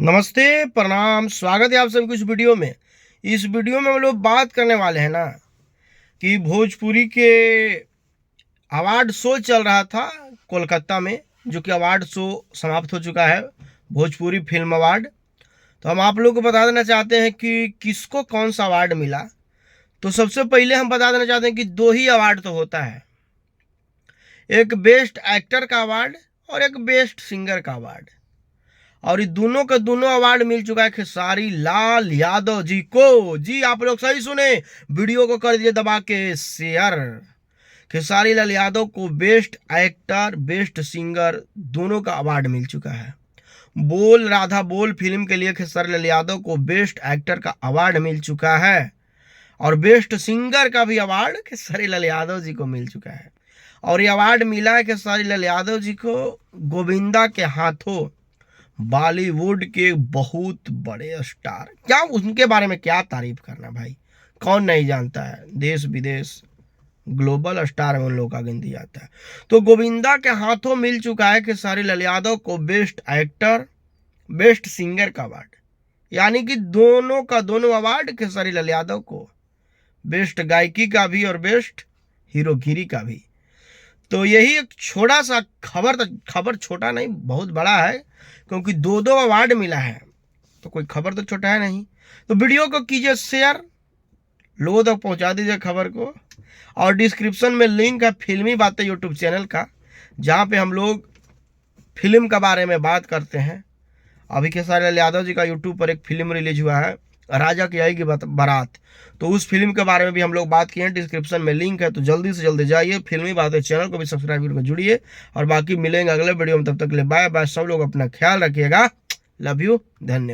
नमस्ते, प्रणाम, स्वागत है आप सभी को इस वीडियो में। इस वीडियो में हम लोग बात करने वाले हैं ना कि भोजपुरी के अवार्ड शो चल रहा था कोलकाता में, जो कि अवार्ड शो समाप्त हो चुका है, भोजपुरी फिल्म अवार्ड। तो हम आप लोग को बता देना चाहते हैं कि किसको कौन सा अवार्ड मिला। तो सबसे पहले हम बता देना चाहते हैं कि दो ही अवार्ड तो होता है, एक बेस्ट एक्टर का अवार्ड और एक बेस्ट सिंगर का अवार्ड। और ये दोनों का दोनों अवार्ड मिल चुका है खेसारी लाल यादव जी को। जी आप लोग सही सुने, वीडियो को कर दिए दबा के शेयर। खेसारी लाल यादव को बेस्ट एक्टर बेस्ट सिंगर दोनों का अवार्ड मिल चुका है। बोल राधा बोल फिल्म के लिए खेसारी लाल यादव को बेस्ट एक्टर का अवार्ड मिल चुका है और बेस्ट सिंगर का भी अवार्ड खेसारी लाल यादव जी को मिल चुका है। और ये अवार्ड मिला है खेसारी लाल यादव जी को गोविंदा के हाथों, बॉलीवुड के बहुत बड़े स्टार। क्या उनके बारे में क्या तारीफ करना भाई, कौन नहीं जानता है, देश विदेश ग्लोबल स्टार में उन लोगों का गिनती जाता है। तो गोविंदा के हाथों मिल चुका है खेसारी लाल यादव को बेस्ट एक्टर बेस्ट सिंगर का अवार्ड, यानी कि दोनों का दोनों अवार्ड खेसारी लाल यादव को, बेस्ट गायकी का भी और बेस्ट हीरोगिरी का भी। तो यही एक छोटा सा खबर, तो खबर छोटा नहीं बहुत बड़ा है, क्योंकि दो दो अवार्ड मिला है तो कोई खबर तो छोटा है नहीं। तो वीडियो को कीजिए शेयर, लोगों तक पहुंचा दीजिए खबर को। और डिस्क्रिप्शन में लिंक है फिल्मी बातें यूट्यूब चैनल का, जहां पे हम लोग फिल्म के बारे में बात करते हैं। अभी खेसारी लाल यादव जी का यूट्यूब पर एक फिल्म रिलीज हुआ है, राजा की आएगी बारात, तो उस फिल्म के बारे में भी हम लोग बात किए हैं। डिस्क्रिप्शन में लिंक है, तो जल्दी से जल्दी जाइए, फिल्मी बातें चैनल को भी सब्सक्राइब करके जुड़िए। और बाकी मिलेंगे अगले वीडियो में, तब तक के लिए बाय बाय। सब लोग अपना ख्याल रखिएगा। लव यू, धन्यवाद।